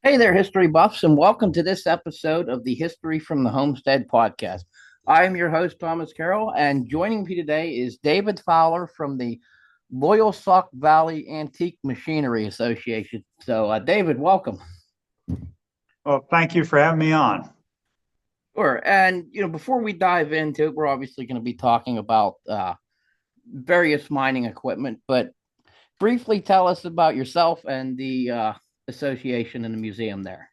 Hey there, history buffs, and welcome to this episode of the History from the Homestead podcast. I am your host, Thomas Carroll, and joining me today is David Fowler from the Loyalsock Valley Antique Machinery Association. David, welcome. Well, thank you for having me on. Sure. And, before we dive into it, we're obviously going to be talking about various mining equipment, but briefly tell us about yourself and the association and the museum there.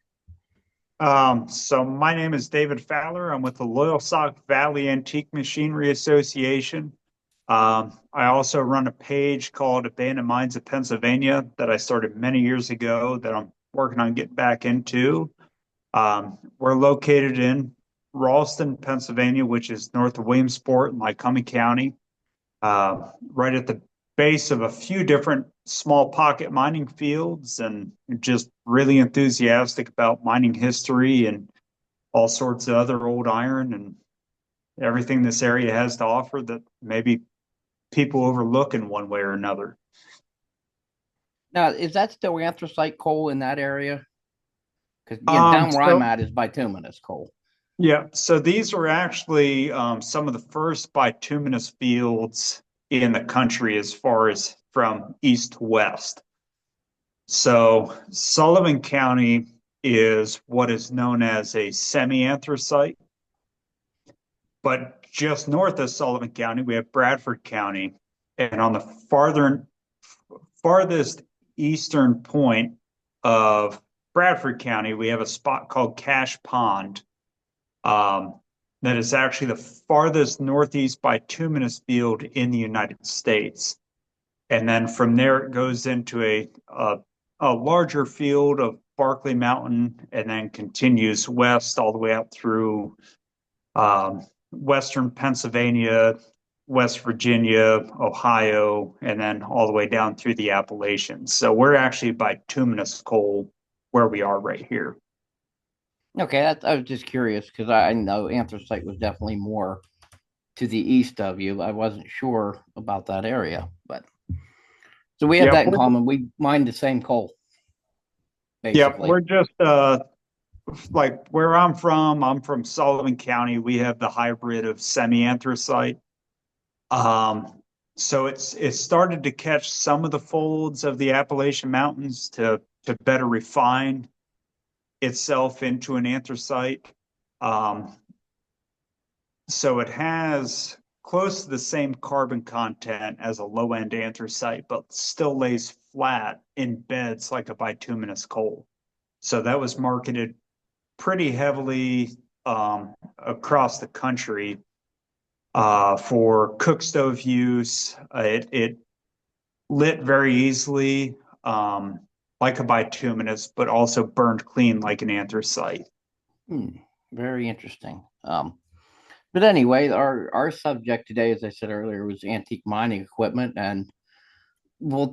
So my name is David Fowler. I'm with the Loyalsock Valley Antique Machinery Association. I also run a page called Abandoned Mines of Pennsylvania that I started many years ago that I'm working on getting back into. We're located in Ralston, Pennsylvania, which is north of Williamsport in Lycoming County, right at the base of a few different small pocket mining fields, and just really enthusiastic about mining history and all sorts of other old iron and everything this area has to offer that maybe people overlook in one way or another. Now, is that still anthracite coal in that area? Because Um, down where I'm so at is bituminous coal. yeah, so these are actually some of the first bituminous fields in the country as far as from east to west. So Sullivan County is what is known as a semi-anthracite, but just north of Sullivan County, we have Bradford County, and on the farthest eastern point of Bradford County, we have a spot called Cache Pond, um, that is actually the farthest northeast bituminous field in the United States. And then from there, it goes into a larger field of Barkley Mountain and then continues west all the way out through western Pennsylvania, West Virginia, Ohio, and then all the way down through the Appalachians. So we're actually bituminous coal where we are right here. Okay, I was just curious because I know anthracite was definitely more to the east of you. I wasn't sure about that area, but so we have Yep, that in common. We mine the same coal, yep, basically. we're just like where I'm from Sullivan County. We have the hybrid of semi-anthracite. Um, so it started to catch some of the folds of the Appalachian Mountains to better refine itself into an anthracite. Um, so it has close to the same carbon content as a low end anthracite, but still lays flat in beds like a bituminous coal. So that was marketed pretty heavily across the country for cook stove use. It lit very easily, like a bituminous, but also burned clean like an anthracite. Hmm, very interesting. But anyway, our subject today, as I said earlier, was antique mining equipment, and we'll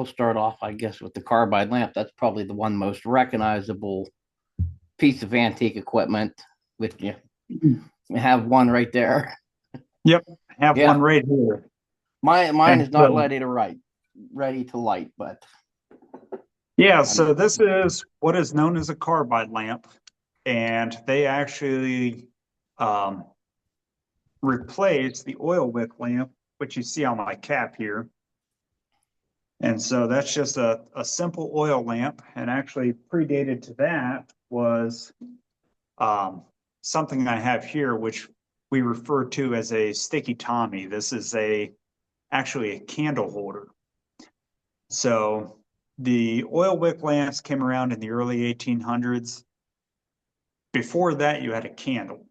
start off, I guess, with the carbide lamp. That's probably the one most recognizable piece of antique equipment. With you have one right there. Yep, I have one Yeah, right here. mine And is not so, ready to light, but yeah, I'm so this is what is known as a carbide lamp, and they actually um, replaced the oil wick lamp, which you see on my cap here. And so that's just a simple oil lamp, and actually predated to that was um, something I have here, which we refer to as a sticky Tommy. This is actually a candle holder. So the oil wick lamps came around in the early 1800s. Before that, you had a candle.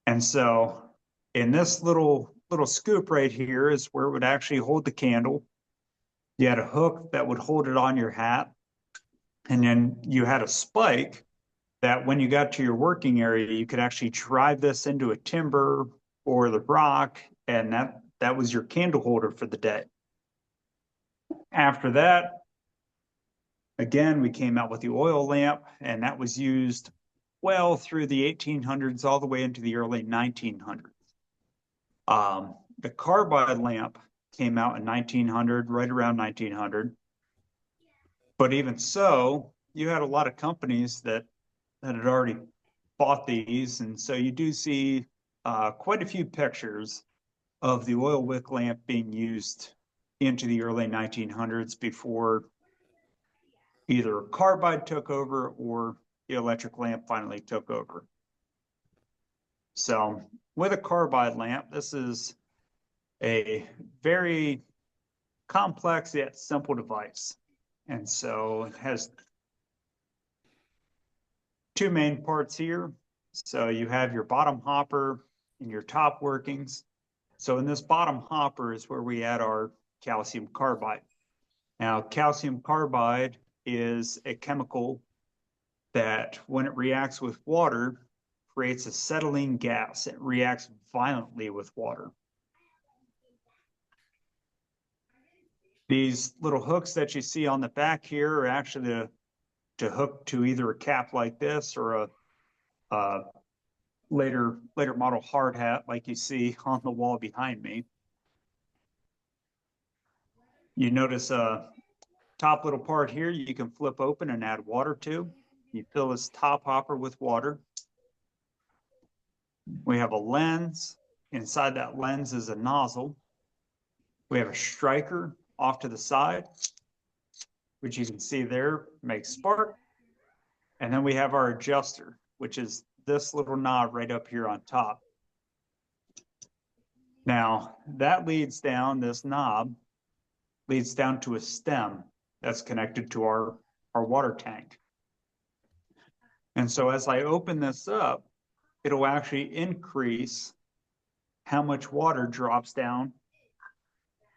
And so in this little scoop right here is where it would actually hold the candle. You had a hook that would hold it on your hat, and then you had a spike that when you got to your working area, you could actually drive this into a timber or the rock, and that was your candle holder for the day. After that, again, we came out with the oil lamp, and that was used well through the 1800s all the way into the early 1900s. The carbide lamp came out in 1900, right around 1900. But even so, you had a lot of companies that had already bought these, and so you do see quite a few pictures of the oil wick lamp being used into the early 1900s before either carbide took over or the electric lamp finally took over. So with a carbide lamp, this is a very complex yet simple device. And so it has two main parts here. So you have your bottom hopper and your top workings. So in this bottom hopper is where we add our calcium carbide. Now, calcium carbide is a chemical that when it reacts with water, creates a acetylene gas. It reacts violently with water. These little hooks that you see on the back here are actually to hook to either a cap like this or a later model hard hat like you see on the wall behind me. You notice a top little part here you can flip open and add water to. You fill this top hopper with water. We have a lens. Inside that lens is a nozzle. We have a striker off to the side, which you can see there makes spark. And then we have our adjuster, which is this little knob right up here on top. Now, that leads down, this knob leads down to a stem that's connected to our water tank. And so as I open this up, it'll actually increase how much water drops down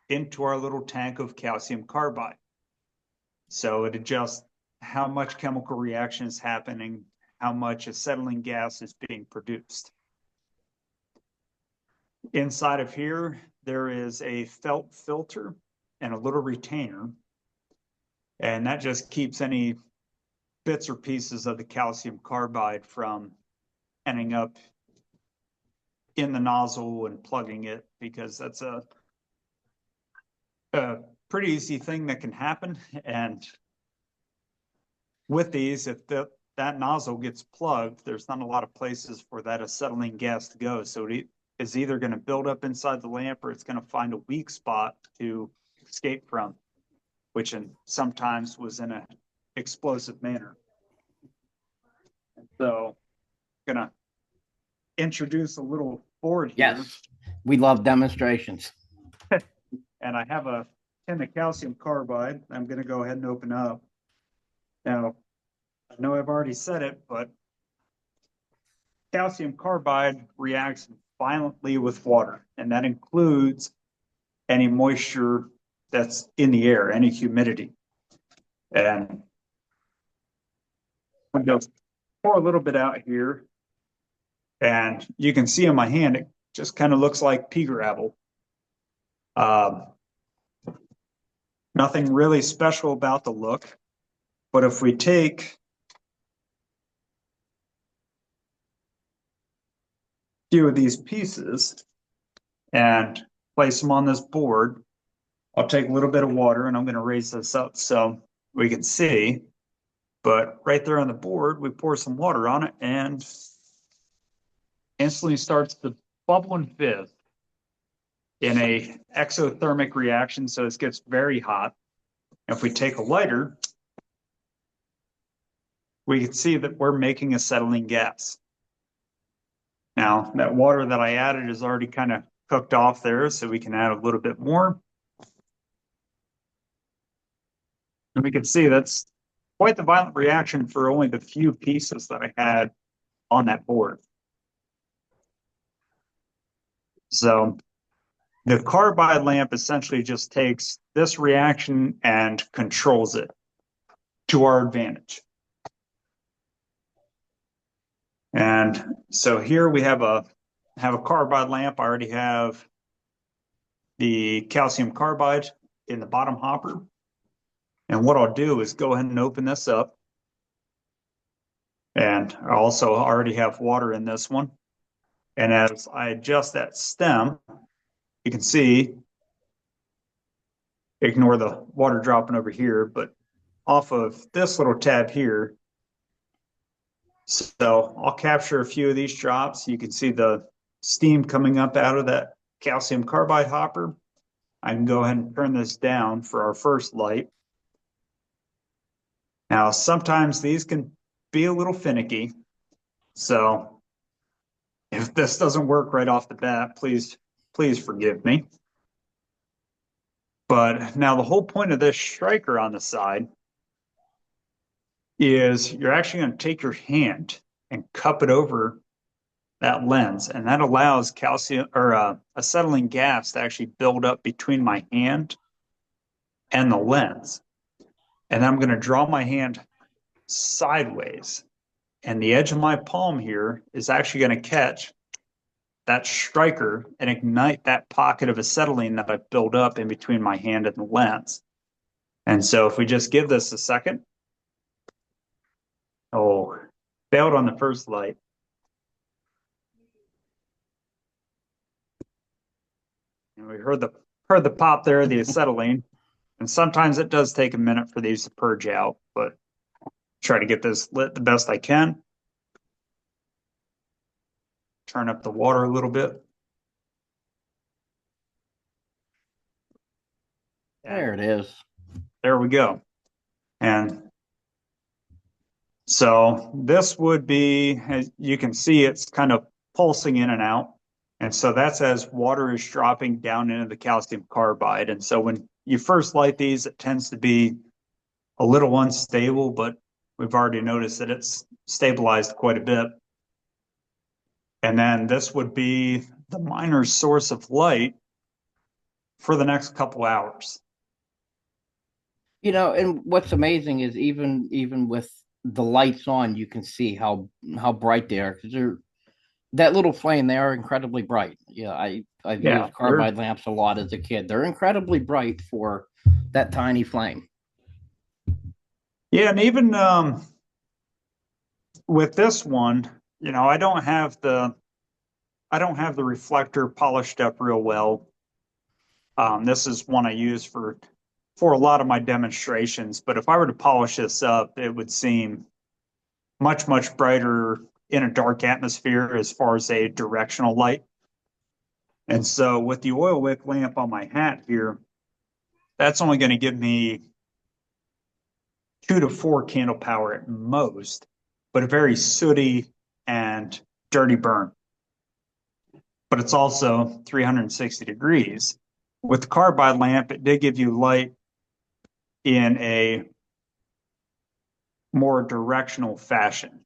into our little tank of calcium carbide. So it adjusts how much chemical reaction is happening, how much acetylene gas is being produced. Inside of here, there is a felt filter and a little retainer, and that just keeps any bits or pieces of the calcium carbide from ending up in the nozzle and plugging it, because that's a pretty easy thing that can happen. And with these, if that nozzle gets plugged, there's not a lot of places for that acetylene gas to go. So it is either going to build up inside the lamp or it's going to find a weak spot to escape from, which sometimes was in an explosive manner. So I'm going to introduce a little board here. Yes, we love demonstrations. And I have a tin of calcium carbide. I'm going to go ahead and open up. Now, I know I've already said it, but calcium carbide reacts violently with water, and that includes any moisture that's in the air, any humidity. And I'm going to pour a little bit out here, and you can see in my hand, it just kind of looks like pea gravel. Nothing really special about the look, but if we take a few of these pieces and place them on this board, I'll take a little bit of water and I'm going to raise this up so we can see. But right there on the board, we pour some water on it and instantly starts to bubble and fizz in a exothermic reaction, so it gets very hot. If we take a lighter, we can see that we're making acetylene gas. Now, that water that I added is already kind of cooked off there, so we can add a little bit more. And we can see that's quite the violent reaction for only the few pieces that I had on that board. So the carbide lamp essentially just takes this reaction and controls it to our advantage. And so here we have a carbide lamp. I already have the calcium carbide in the bottom hopper. And what I'll do is go ahead and open this up. And I also already have water in this one. And as I adjust that stem, you can see, ignore the water dropping over here, but off of this little tab here. So I'll capture a few of these drops. You can see the steam coming up out of that calcium carbide hopper. I can go ahead and turn this down for our first light. Now, sometimes these can be a little finicky. So if this doesn't work right off the bat, please forgive me. But now the whole point of this striker on the side is you're actually going to take your hand and cup it over that lens, and that allows calcium or acetylene gas to actually build up between my hand and the lens. And I'm going to draw my hand sideways, and the edge of my palm here is actually going to catch that striker and ignite that pocket of acetylene that I've built up in between my hand and the lens. And so if we just give this a second. Oh, failed on the first light. And we heard the pop there, the acetylene. And sometimes it does take a minute for these to purge out, but try to get this lit the best I can. Turn up the water a little bit. There it is. There we go. And so this would be, as you can see, it's kind of pulsing in and out. And so that's as water is dropping down into the calcium carbide. And so when you first light these, it tends to be a little unstable, but we've already noticed that it's stabilized quite a bit. And then this would be the miner's source of light for the next couple hours. And what's amazing is even with the lights on, you can see how bright they are, because they're that little flame. They are incredibly bright. Yeah, I've used carbide lamps a lot as a kid. They're incredibly bright for that tiny flame. Yeah, and even with this one, I don't have the reflector polished up real well. This is one I use for a lot of my demonstrations, but if I were to polish this up, it would seem much, much brighter in a dark atmosphere as far as a directional light. And so with the oil wick lamp on my hat here, that's only going to give me 2 to 4 candle power at most, but a very sooty and dirty burn. But it's also 360 degrees. With the carbide lamp, it did give you light in a more directional fashion.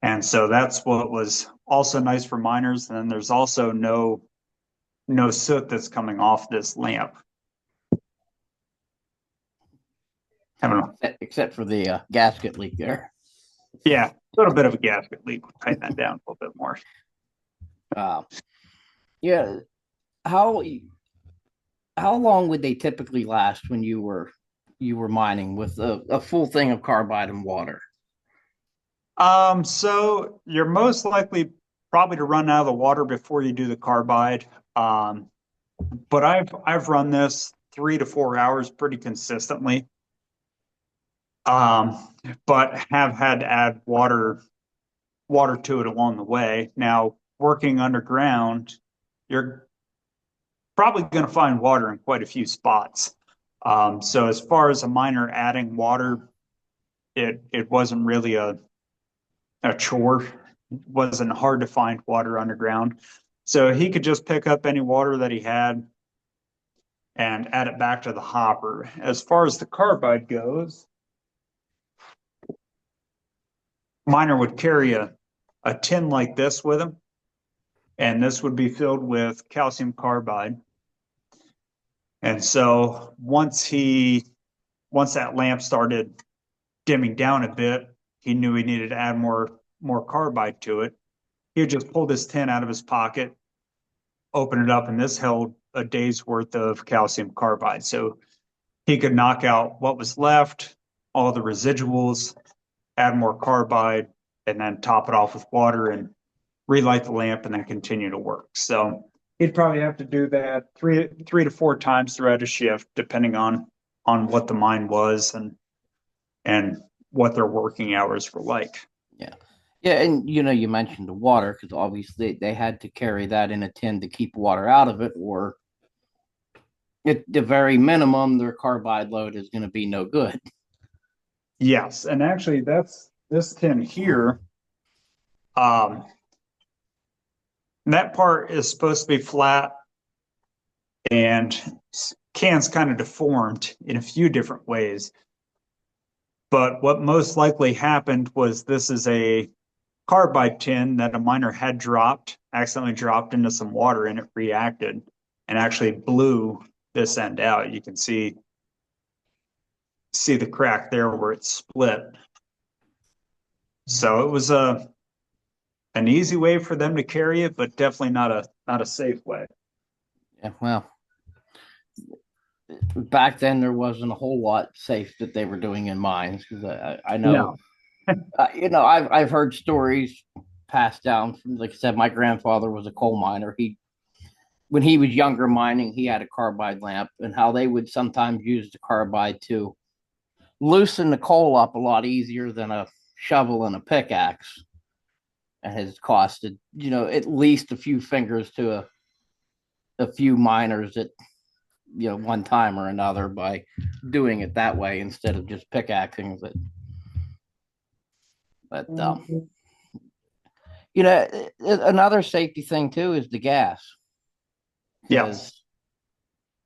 And so that's what was also nice for miners. And then there's also no soot that's coming off this lamp. I don't know. Except for the gasket leak there. Yeah, a little bit of a gasket leak. We'll tighten that down a little bit more. Yeah. How long would they typically last when you were mining with a full thing of carbide and water? So you're most likely probably to run out of the water before you do the carbide. But I've run this 3 to 4 hours pretty consistently. But have had to add water to it along the way. Now, working underground, you're probably going to find water in quite a few spots. So as far as a miner adding water, it wasn't really a chore. It wasn't hard to find water underground. So he could just pick up any water that he had and add it back to the hopper. As far as the carbide goes, miner would carry a tin like this with him, and this would be filled with calcium carbide. And so once that lamp started dimming down a bit, he knew he needed to add more carbide to it. He would just pull this tin out of his pocket, open it up, and this held a day's worth of calcium carbide. So he could knock out what was left, all the residuals, add more carbide, and then top it off with water and relight the lamp and then continue to work. So he'd probably have to do that three to four times throughout a shift, depending on what the mine was and and what their working hours were like. Yeah. Yeah, and you mentioned the water because obviously they had to carry that in a tin to keep water out of it, or at the very minimum, their carbide load is going to be no good. Yes, and actually that's this tin here. Um, that part is supposed to be flat and can's kind of deformed in a few different ways. But what most likely happened was this is a carbide tin that a miner had dropped, accidentally dropped into some water and it reacted and actually blew this end out. You can see the crack there where it split. So it was an easy way for them to carry it, but definitely not a safe way. Yeah, well, back then there wasn't a whole lot safe that they were doing in mines because I know, No. I've heard stories passed down from, like I said, my grandfather was a coal miner. When he was younger mining, he had a carbide lamp, and how they would sometimes use the carbide to loosen the coal up a lot easier than a shovel and a pickaxe, and has costed at least a few fingers to a few miners at one time or another by doing it that way instead of just pickaxing it. But another safety thing too is the gas, Yes.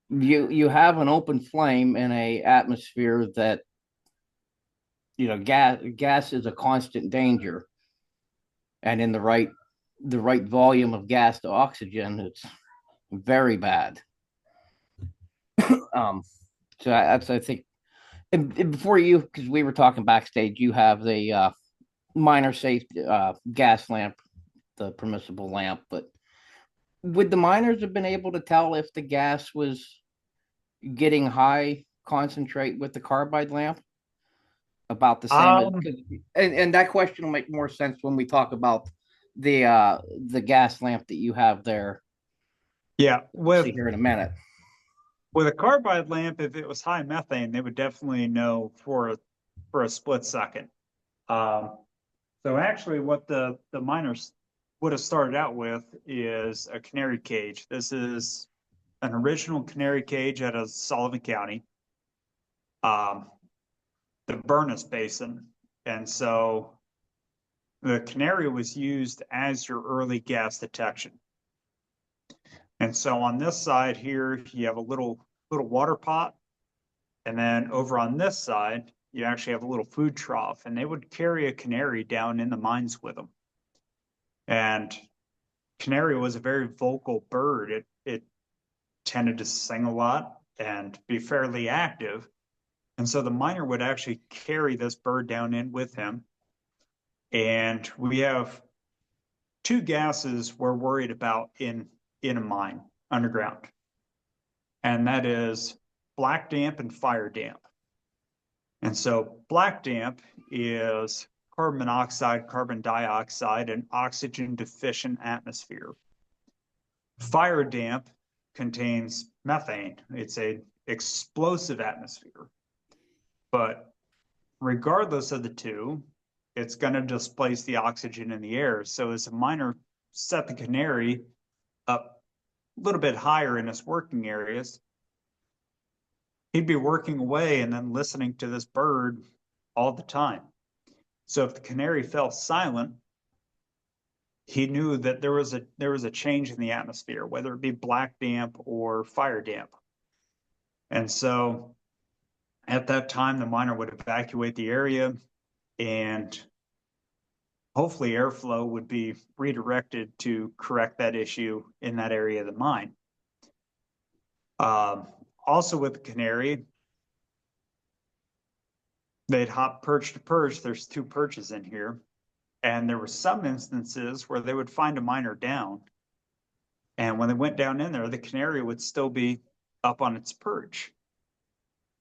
because you have an open flame in a atmosphere that gas is a constant danger, and in the right volume of gas to oxygen, it's very bad. um so that's, I think, and before you, because we were talking backstage, you have the minor safety gas lamp, the permissible lamp, but would the miners have been able to tell if the gas was getting high concentrate with the carbide lamp about the same as, Um, and that question will make more sense when we talk about the gas lamp that you have there. yeah, We'll see here in a minute. with a carbide lamp, if it was high methane, they would definitely know for a split second. Um, so actually, what the miners would have started out with is a canary cage. This is an original canary cage out of Sullivan County, um, the Burness Basin, and so the canary was used as your early gas detection. And so on this side here, you have a little water pot. And then over on this side, you actually have a little food trough, and they would carry a canary down in the mines with them. And canary was a very vocal bird. It tended to sing a lot and be fairly active. And so the miner would actually carry this bird down in with him. And we have two gases we're worried about in a mine underground, and that is black damp and fire damp. And so black damp is carbon monoxide, carbon dioxide, and oxygen deficient atmosphere. Fire damp contains methane. It's a explosive atmosphere. But regardless of the two, it's going to displace the oxygen in the air. So as a miner set the canary up a little bit higher in its working areas, he'd be working away and then listening to this bird all the time. So if the canary fell silent, he knew that there was a change in the atmosphere, whether it be black damp or fire damp. And so at that time, the miner would evacuate the area, and hopefully airflow would be redirected to correct that issue in that area of the mine. Also with the canary, they'd hop perch to perch. There's two perches in here. And there were some instances where they would find a miner down. And when they went down in there, the canary would still be up on its perch,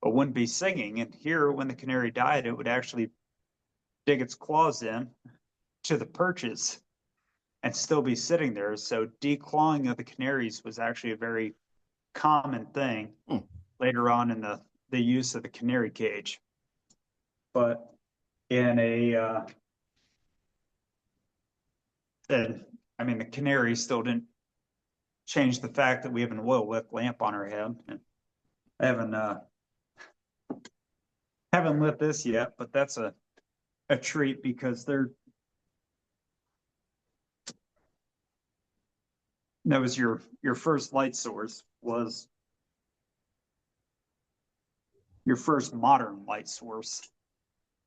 but wouldn't be singing. And here, when the canary died, it would actually dig its claws in to the perches and still be sitting there. So declawing of the canaries was actually a very common thing Hmm. later on in the use of the canary cage. but in and I mean, the Canary still didn't change the fact that we have an oil wick lamp on our head. And I haven't lit this yet, but that's a treat because that was your first light source, was your first modern light source,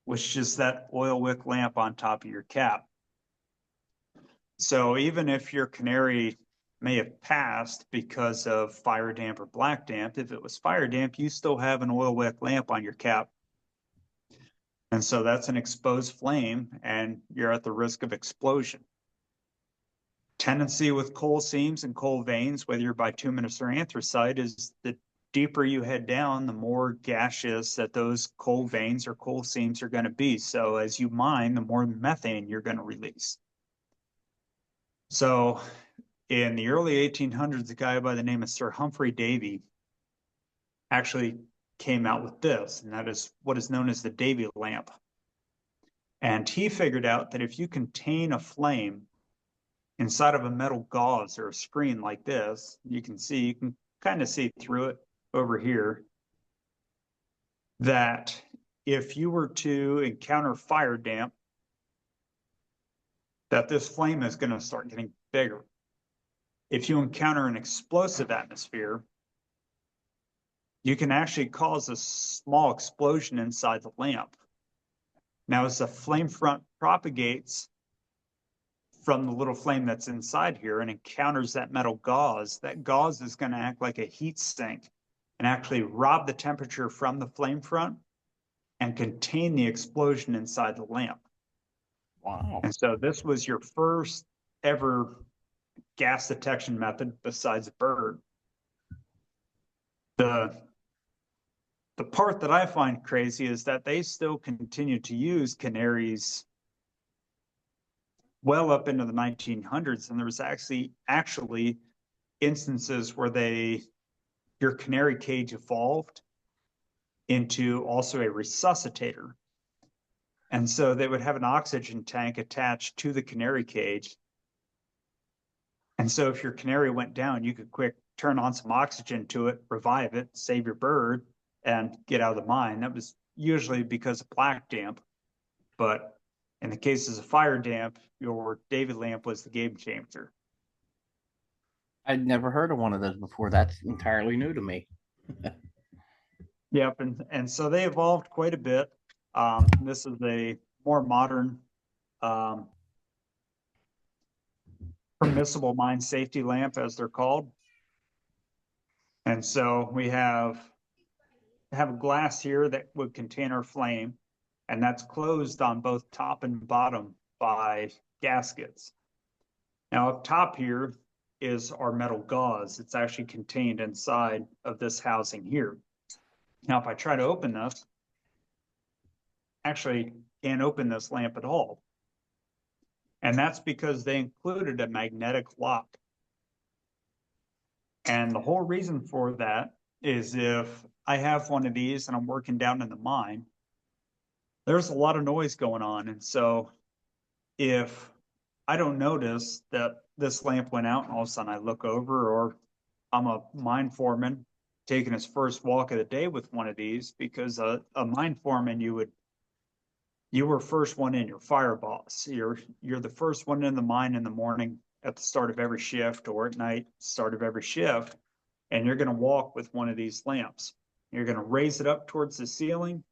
was just that oil wick lamp on top of your cap. So even if your Canary may have passed because of fire damp or black damp, if it was fire damp, you still have an oil wick lamp on your cap. And so that's an exposed flame and you're at the risk of explosion. Tendency with coal seams and coal veins, whether you're bituminous or anthracite, is the deeper you head down, the more gaseous that those coal veins or coal seams are going to be. So as you mine, the more methane you're going to release. So in the early 1800s, a guy by the name of Sir Humphrey Davy actually came out with this, and that is what is known as the Davy lamp. And he figured out that if you contain a flame inside of a metal gauze or a screen like this, you can kind of see through it over here, that if you were to encounter fire damp, that this flame is going to start getting bigger. If you encounter an explosive atmosphere, you can actually cause a small explosion inside the lamp. Now, as the flame front propagates from the little flame that's inside here and encounters that metal gauze, that gauze is going to act like a heat sink and actually rob the temperature from the flame front and contain the explosion inside the lamp. Wow. And so this was your first ever gas detection method besides a bird. The part that I find crazy is that they still continue to use canaries well up into the 1900s, and there was actually instances where your canary cage evolved into also a resuscitator. And so they would have an oxygen tank attached to the canary cage. And so if your canary went down, you could quick turn on some oxygen to it, revive it, save your bird, and get out of the mine. That was usually because of black damp. But in the cases of fire damp, your David lamp was the game changer. I'd never heard of one of those before. That's entirely new to me. Yep, and so they evolved quite a bit. This is a more modern permissible mine safety lamp, as they're called. And so we have a glass here that would contain our flame, and that's closed on both top and bottom by gaskets. Now up top here is our metal gauze. It's actually contained inside of this housing here. Now, if I try to open this, actually can't open this lamp at all. And that's because they included a magnetic lock. And the whole reason for that is if I have one of these and I'm working down in the mine, there's a lot of noise going on. And so if I don't notice that this lamp went out and all of a sudden I look over, or I'm a mine foreman taking his first walk of the day with one of these, because a mine foreman, you were first one in, your fire boss. You're the first one in the mine in the morning at the start of every shift, or at night, start of every shift. And you're going to walk with one of these lamps. You're going to raise it up towards the ceiling,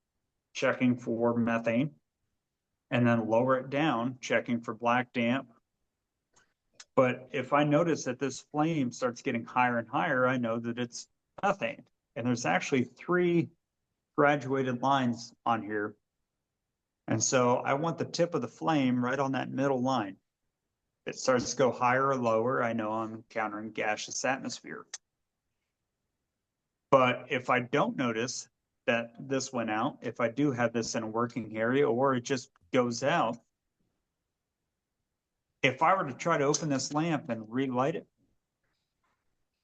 checking for methane, and then lower it down, checking for black damp. But if I notice that this flame starts getting higher and higher, I know that it's methane. And there's actually 3 graduated lines on here. And so I want the tip of the flame right on that middle line. If it starts to go higher or lower, I know I'm encountering gaseous atmosphere. But if I don't notice that this went out, if I do have this in a working area, or it just goes out, if I were to try to open this lamp and relight it,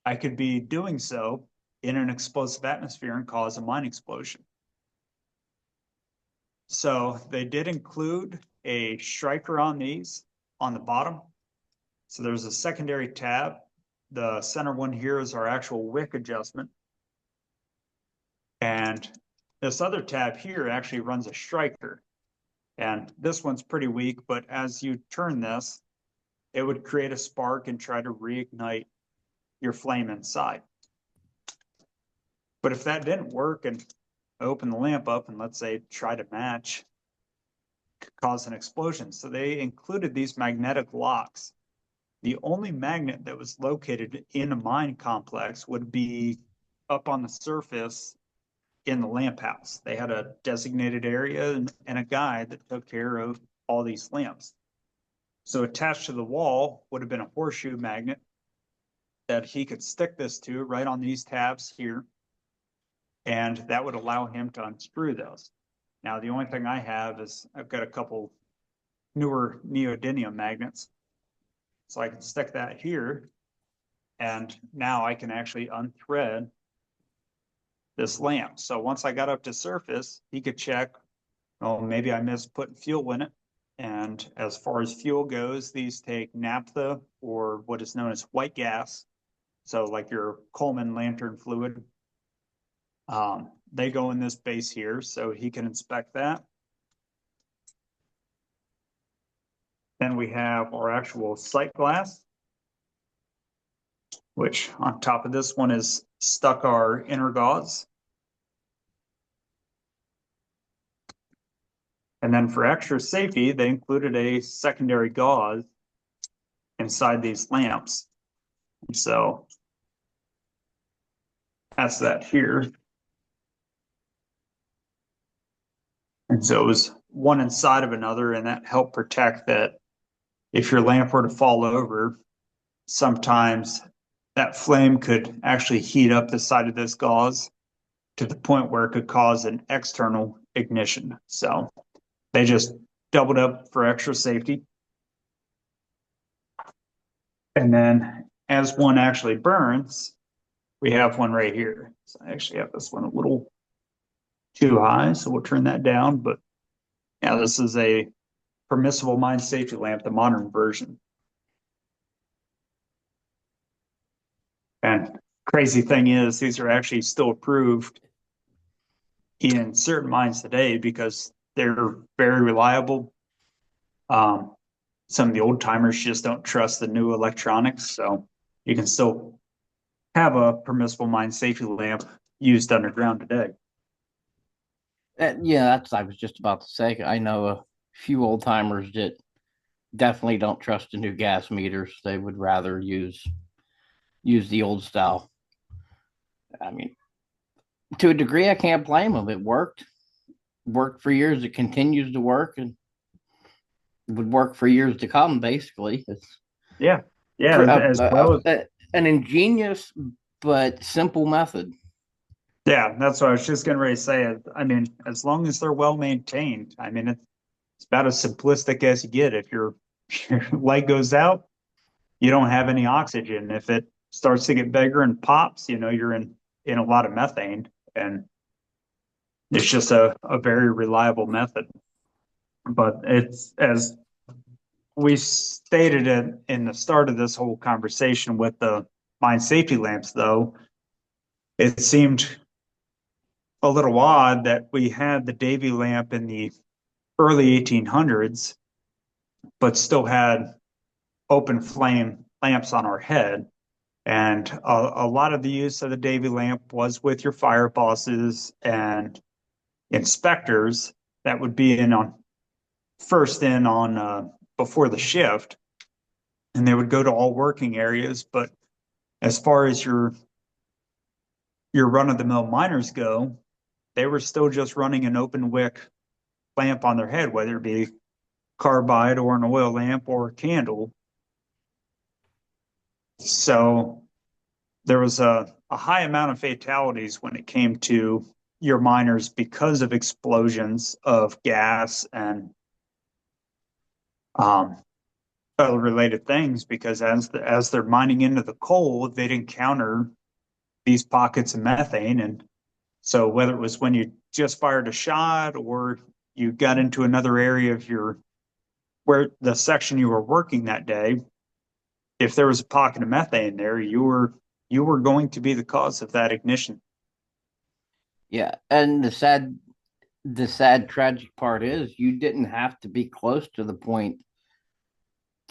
I could be doing so in an explosive atmosphere and cause a mine explosion. So they did include a striker on these on the bottom. So there's a secondary tab. The center one here is our actual wick adjustment. And this other tab here actually runs a striker. And this one's pretty weak, but as you turn this, it would create a spark and try to reignite your flame inside. But if that didn't work and I open the lamp up and let's say try to match, could cause an explosion. So they included these magnetic locks. The only magnet that was located in a mine complex would be up on the surface in the lamp house. They had a designated area and a guy that took care of all these lamps. So attached to the wall would have been a horseshoe magnet that he could stick this to right on these tabs here. And that would allow him to unscrew those. Now, the only thing I have is I've got a couple newer neodymium magnets. So I can stick that here. And now I can actually unthread this lamp. So once I got up to surface, he could check, oh, maybe I missed putting fuel in it. And as far as fuel goes, these take naphtha or what is known as white gas. So like your Coleman lantern fluid. They go in this base here, so he can inspect that. Then we have our actual sight glass, which on top of this one is stuck our inner gauze. And then for extra safety, they included a secondary gauze inside these lamps. And so that's that here. And so it was one inside of another, and that helped protect that if your lamp were to fall over, sometimes that flame could actually heat up the side of this gauze to the point where it could cause an external ignition. So they just doubled up for extra safety. And then as one actually burns, we have one right here. So I actually have this one a little too high, so we'll turn that down. But yeah, this is a permissible mine safety lamp, the modern version. And crazy thing is, these are actually still approved in certain mines today because they're very reliable. Some of the old timers just don't trust the new electronics, so you can still have a permissible mine safety lamp used underground today. Yeah, that's I was just about to say. I know a few old timers that definitely don't trust the new gas meters. They would rather use the old style. I mean, to a degree, I can't blame them. It worked for years. It continues to work, and would work for years to come. Basically, it's Yeah, yeah, as well as an ingenious but simple method. yeah, that's what I was just getting ready to say. I mean, as long as they're well maintained, I mean, it's about as simplistic as you get. If your light goes out, you don't have any oxygen. If it starts to get bigger and pops, you know, you're in a lot of methane, and it's just a very reliable method. But it's as we stated it in the start of this whole conversation with the mine safety lamps, though, it seemed a little odd that we had the Davy lamp in the early 1800s, but still had open flame lamps on our head. And a lot of the use of the Davy lamp was with your fire bosses and inspectors that would be in on first in on before the shift, and they would go to all working areas. But as far as your run-of-the-mill miners go, they were still just running an open wick lamp on their head, whether it be carbide or an oil lamp or a candle. So there was a high amount of fatalities when it came to your miners because of explosions of gas and other related things, because as they're mining into the coal, they'd encounter these pockets of methane. And so whether it was when you just fired a shot or you got into another area of where the section you were working that day, if there was a pocket of methane there, you were going to be the cause of that ignition. Yeah, and the sad tragic part is you didn't have to be close to the point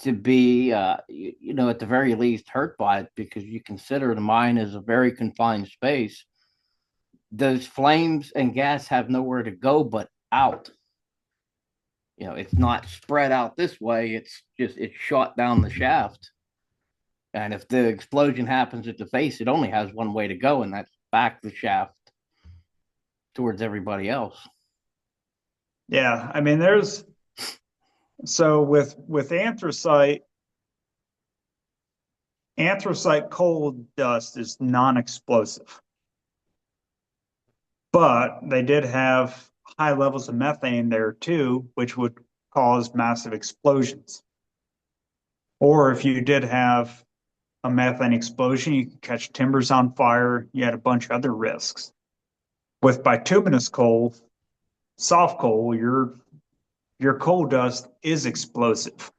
to be at the very least hurt by it, because you consider the mine is a very confined space. Those flames and gas have nowhere to go but out. It's not spread out this way, it's shot down the shaft. And if the explosion happens at the face, it only has one way to go, and that's back the shaft towards everybody else. Yeah, I mean, so with anthracite coal dust is non-explosive, but they did have high levels of methane there too, which would cause massive explosions. Or if you did have a methane explosion, you could catch timbers on fire. You had a bunch of other risks. With bituminous coal, soft coal, your coal dust is explosive.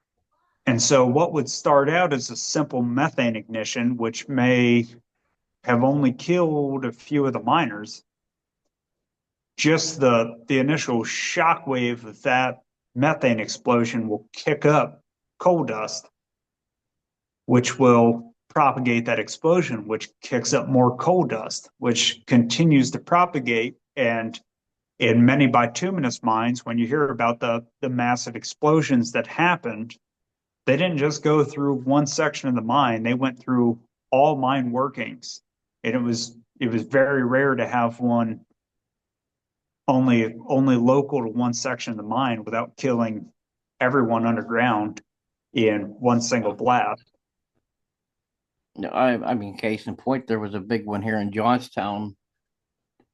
And so what would start out as a simple methane ignition, which may have only killed a few of the miners, just the initial shock wave of that methane explosion will kick up coal dust, which will propagate that explosion, which kicks up more coal dust, which continues to propagate. And in many bituminous mines, when you hear about the massive explosions that happened, they didn't just go through one section of the mine, they went through all mine workings. And it was very rare to have one only local to one section of the mine without killing everyone underground in one single blast. No, I mean, case in point, there was a big one here in Johnstown.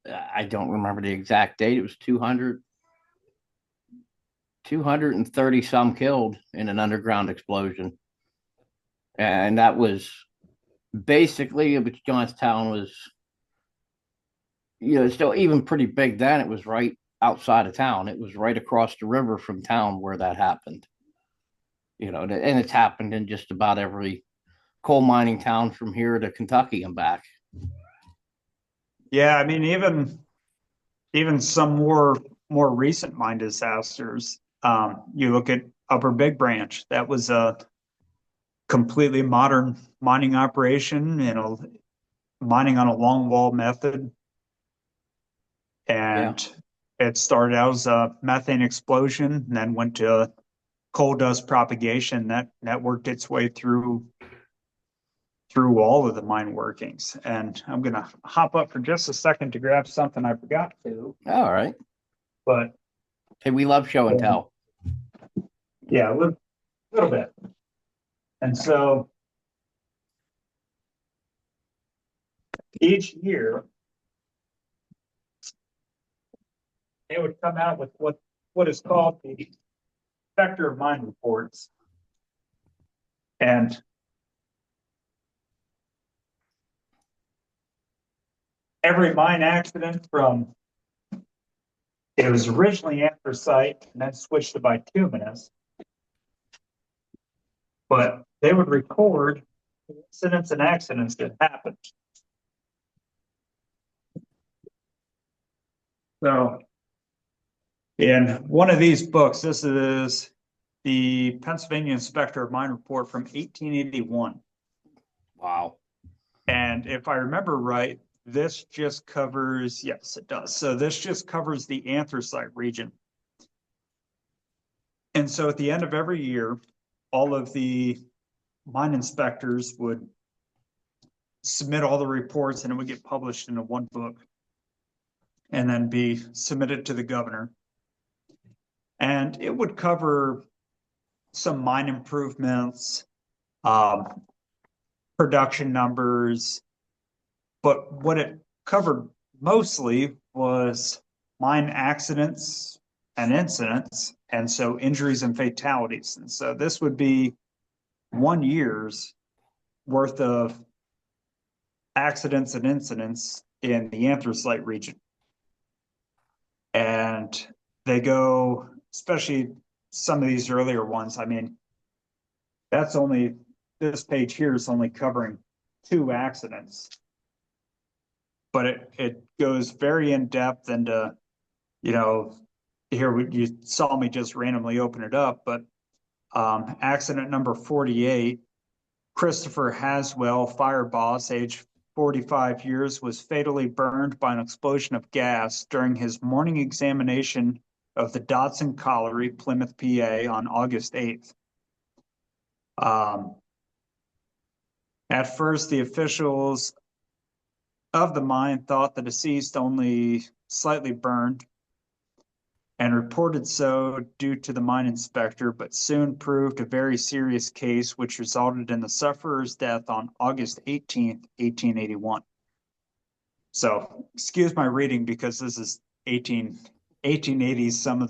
I don't remember the exact date. It was 230 some killed in an underground explosion. And that was basically, which Johnstown was, still even pretty big then. It was right outside of town. It was right across the river from town where that happened. And it's happened in just about every coal mining town from here to Kentucky and back. Yeah, I mean, even some more recent mine disasters. You look at Upper Big Branch. That was a completely modern mining operation, mining on a longwall method, Yeah. and it started out as a methane explosion, and then went to coal dust propagation that worked its way through all of the mine workings. And I'm gonna hop up for just a second to grab something I forgot to, All right. but Hey, we love show and tell. yeah, a little bit. And so each year they would come out with what is called the Inspector of Mine reports. And every mine accident from it was originally anthracite and then switched to bituminous, but they would record incidents and accidents that happened. So in one of these books, this is the Pennsylvania Inspector of Mine report from 1881. Wow. And if I remember right, this just covers, yes, it does. So this just covers the anthracite region. And so at the end of every year, all of the mine inspectors would submit all the reports, and it would get published into one book and then be submitted to the governor. And it would cover some mine improvements, production numbers, but what it covered mostly was mine accidents and incidents, and so injuries and fatalities. And so this would be 1 year's worth of accidents and incidents in the anthracite region. And they go, especially some of these earlier ones. I mean, that's only, this page here is only covering 2 accidents, but it goes very in depth into, you know, here you saw me just randomly open it up, but accident number 48, Christopher Haswell, fire boss, age 45 years, was fatally burned by an explosion of gas during his morning examination of the Dodson Colliery, Plymouth, PA, on August 8th. Um, at first, the officials of the mine thought the deceased only slightly burned and reported so due to the mine inspector, but soon proved a very serious case, which resulted in the sufferer's death on August 18th, 1881. So excuse my reading because this is 1880s. Some of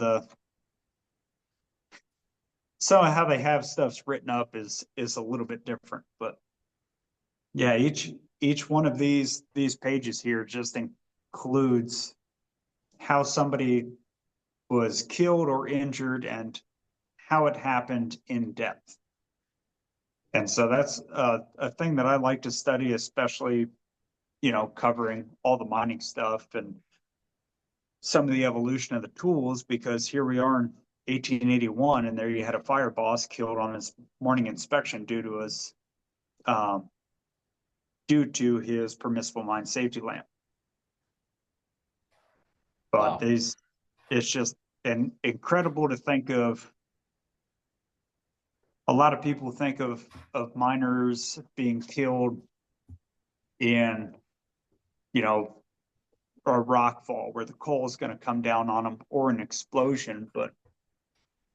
how they have stuff's written up is a little bit different, but yeah, each one of these pages here just includes how somebody was killed or injured and how it happened in depth. And so that's a thing that I like to study, especially, covering all the mining stuff and some of the evolution of the tools, because here we are in 1881, and there you had a fire boss killed on his morning inspection um, due to his permissible mine safety lamp. But Wow. it's just incredible to think of. A lot of people think of miners being killed in, you know, a rock fall where the coal is going to come down on them or an explosion. But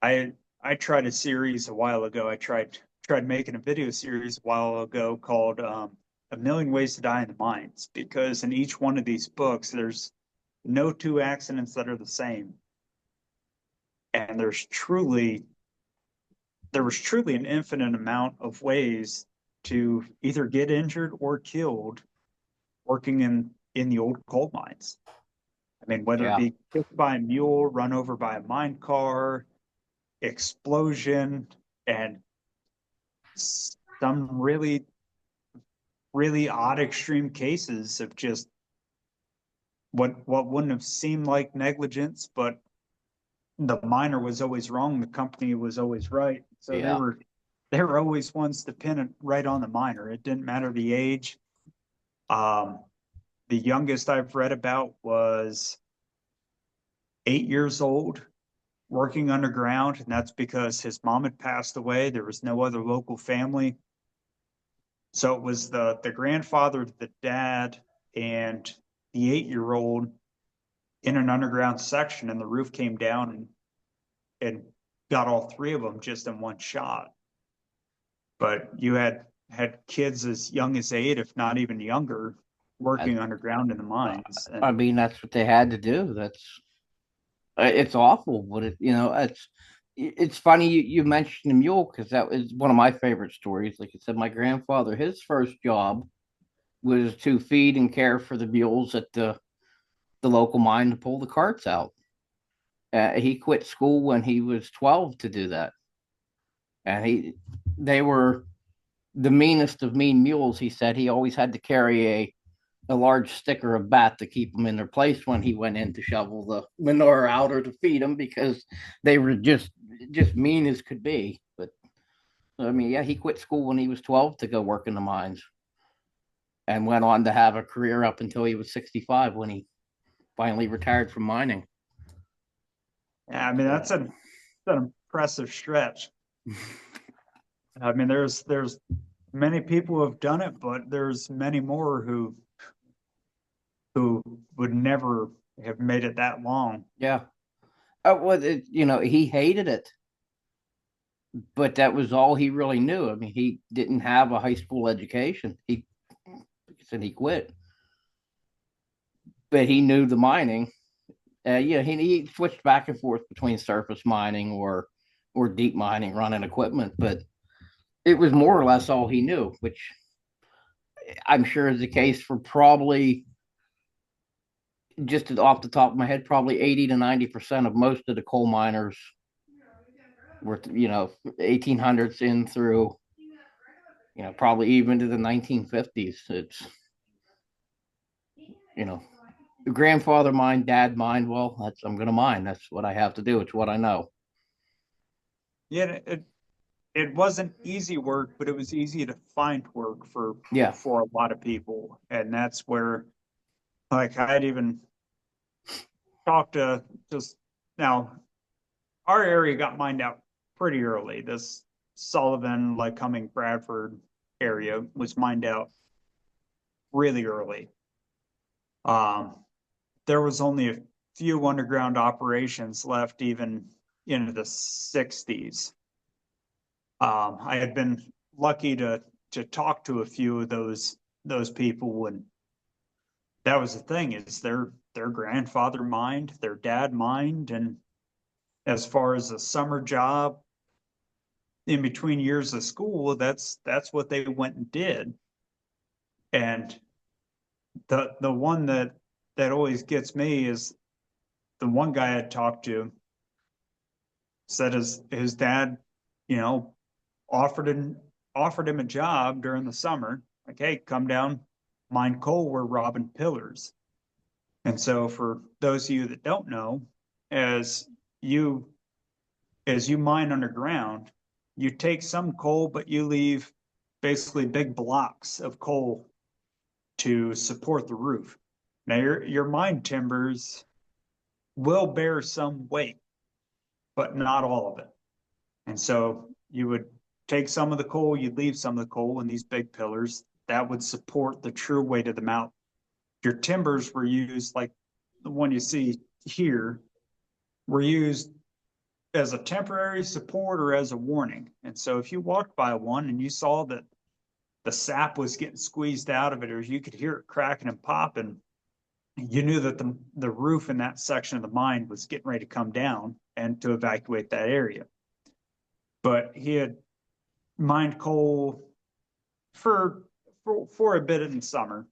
I I tried a series a while ago. I tried making a video series a while ago called "A Million Ways to Die in the Mines," because in each one of these books, there's no 2 accidents that are the same, and there was truly an infinite amount of ways to either get injured or killed working in the old coal mines. I mean, whether it Yeah. be kicked by a mule, run over by a mine car, explosion, and some really, really odd extreme cases of just what wouldn't have seemed like negligence, but the miner was always wrong, the company was always right. So Yeah. they were always ones to pin it right on the miner. It didn't matter the age. Um, the youngest I've read about was 8 years old, working underground, and that's because his mom had passed away. There was no other local family. So it was the grandfather, the dad, and the 8-year-old in an underground section, and the roof came down and got all three of them just in one shot. But you had kids as young as 8, if not even younger, I, working underground in the mines. I And mean, that's what they had to do. It's awful, but it's funny you mentioned the mule because that was one of my favorite stories. Like I said, my grandfather, his first job was to feed and care for the mules at the local mine to pull the carts out. He quit school when he was 12 to do that, and they were the meanest of mean mules. He said he always had to carry a large stick or a bat to keep them in their place when he went in to shovel the manure out or to feed them because they were just mean as could be. But I mean, yeah, he quit school when he was 12 to go work in the mines and went on to have a career up until he was 65 when he finally retired from mining. yeah, I mean, an impressive stretch. I mean, there's many people who have done it, but there's many more who would never have made it that long. Yeah. Well, he hated it, but that was all he really knew. I mean, he didn't have a high school education. He said he quit, but he knew the mining. Yeah, he switched back and forth between surface mining or deep mining, running equipment, but it was more or less all he knew, which I'm sure is the case for probably just off the top of my head, probably 80 to 90% of most of the coal miners were, 1800s in through, probably even to the 1950s. It's, you know, grandfather mine, dad mine. Well, I'm going to mine. That's what I have to do. It's what I know. Yeah, it wasn't easy work, but it was easy to find work Yeah. for a lot of people. And that's where, like, I'd even talked to just now, our area got mined out pretty early. This Sullivan, like Cumming, Bradford area was mined out really early. Um, there was only a few underground operations left even into the 60s. I had been lucky to talk to a few of those people, and that was the thing is their grandfather mined, their dad mined, and as far as a summer job in between years of school, that's what they went and did. And the one that always gets me is the one guy I talked to said his dad, you know, offered him offered him a job during the summer, like, hey, come down, mine coal, we're robbing pillars. And so for those of you that don't know, as you as you mine underground, you take some coal, but you leave basically big blocks of coal to support the roof. Now your mine timbers will bear some weight, but not all of it. And so you would take some of the coal, you'd leave some of the coal in these big pillars that would support the true weight of the mountain. Your timbers were used, like the one you see here, were used as a temporary support or as a warning. And so if you walked by one and you saw that the sap was getting squeezed out of it, or you could hear it cracking and popping, you knew that the roof in that section of the mine was getting ready to come down and to evacuate that area. But he had mined coal for for a bit in the summer.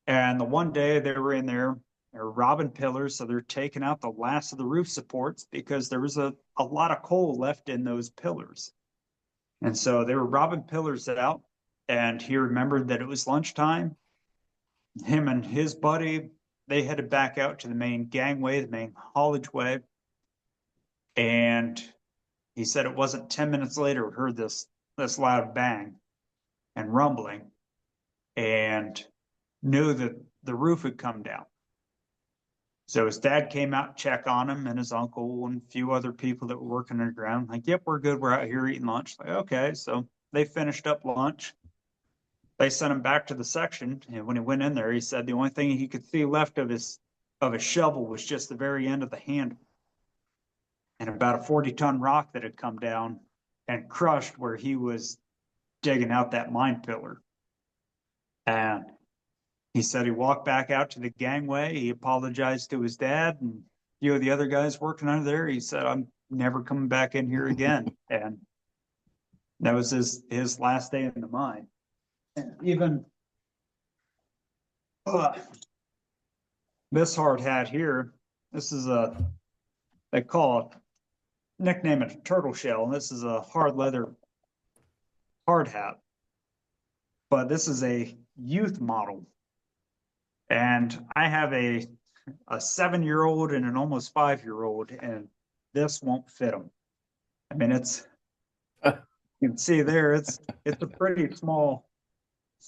And the one day they were in there, they're robbing pillars, so they're taking out the last of the roof supports because there was a lot of coal left in those pillars. And so they were robbing pillars out, and he remembered that it was lunchtime. Him and his buddy, they headed back out to the main gangway, the main haulage way. And he said it wasn't 10 minutes later, we heard this loud bang and rumbling and knew that the roof had come down. So his dad came out to check on him and his uncle and a few other people that were working underground. Like, yep, we're good. We're out here eating lunch. Like, okay. So they finished up lunch. They sent him back to the section. And when he went in there, he said the only thing he could see left of his shovel was just the very end of the handle and about a 40-ton rock that had come down and crushed where he was digging out that mine pillar. And he said he walked back out to the gangway. He apologized to his dad and a few of the other guys working under there. He said, I'm never coming back in here again. And that was his last day in the mine. And even this hard hat here, this is they call it, nickname it a turtle shell. And this is a hard leather hard hat. But this is a youth model. And I have a 7-year-old and an almost 5-year-old, and this won't fit them. I mean, you can see there, it's a pretty small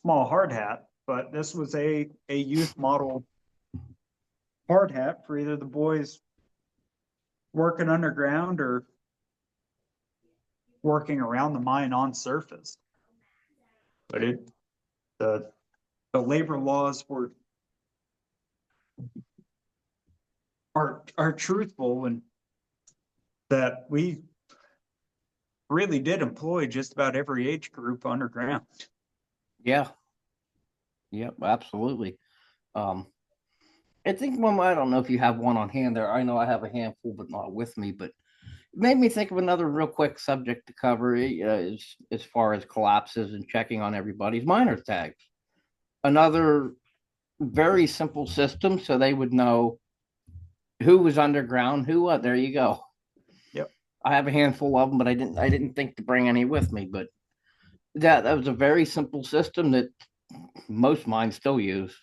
hard hat, but this was a youth model hard hat for either the boys working underground or working around the mine on surface. But the labor laws are truthful, and that we really did employ just about every age group underground. Yeah. Yep. Absolutely. Um, I think one, I don't know if you have one on hand there. I know I have a handful, but not with me. But it made me think of another real quick subject to cover as far as collapses and checking on everybody's miners tags. Another very simple system, so they would know who was underground, who what. There you go. Yep. I have a handful of them, but I didn't think to bring any with me. But that was a very simple system that most mines still use,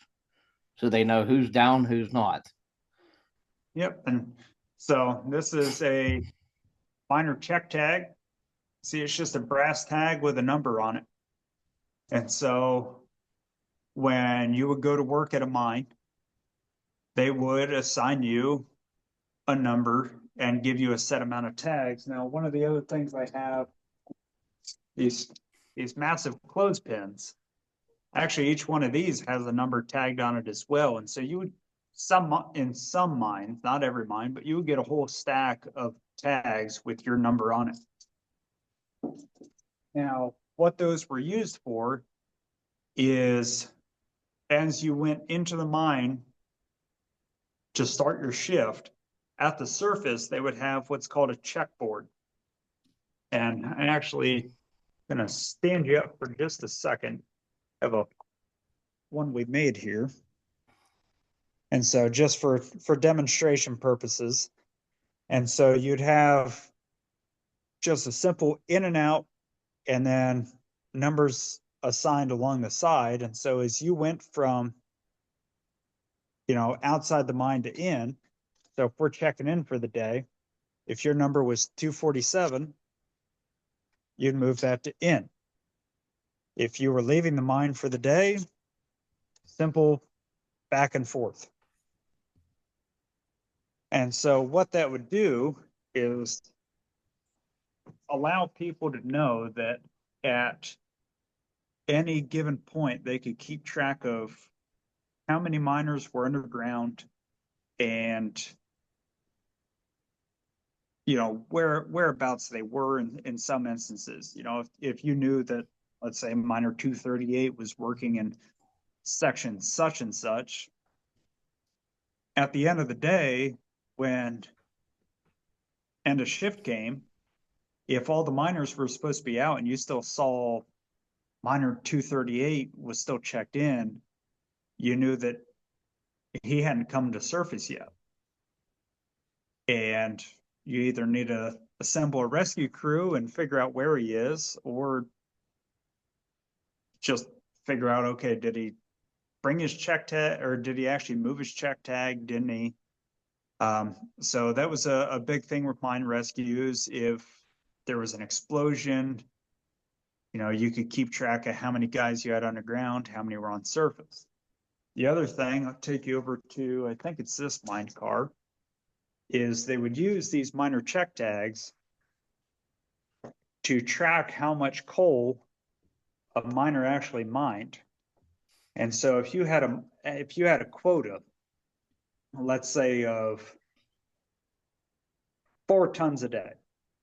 so they know who's down, who's not. Yep. And so this is a miner check tag. See, it's just a brass tag with a number on it. And so when you would go to work at a mine, they would assign you a number and give you a set amount of tags. Now, one of the other things I have, these these massive clothespins. Actually, each one of these has a number tagged on it as well. And so you would in some mines, not every mine, but you would get a whole stack of tags with your number on it. Now, what those were used for is as you went into the mine to start your shift, at the surface, they would have what's called a checkboard. And I actually gonna stand you up for just a second. I have a one we made here. And so just for demonstration purposes. And so you'd have just a simple in and out and then numbers assigned along the side. And so as you went from, outside the mine to in, so if we're checking in for the day, if your number was 247, you'd move that to in. If you were leaving the mine for the day, simple back and forth. And so what that would do is allow people to know that at any given point, they could keep track of how many miners were underground and whereabouts they were in some instances. If you knew that, let's say, miner 238 was working in section such and such, at the end of the day, when end of shift came, if all the miners were supposed to be out and you still saw miner 238 was still checked in, you knew that he hadn't come to surface yet. And you either need to assemble a rescue crew and figure out where he is, or just figure out, okay, did he bring his check tag, or did he actually move his check tag? Didn't he? So that was a big thing with mine rescues. If there was an explosion, you could keep track of how many guys you had underground, how many were on surface. The other thing, I'll take you over to, I think it's this mine car, is they would use these miner check tags to track how much coal a miner actually mined. And so if you had a quota, let's say of 4 tons a day,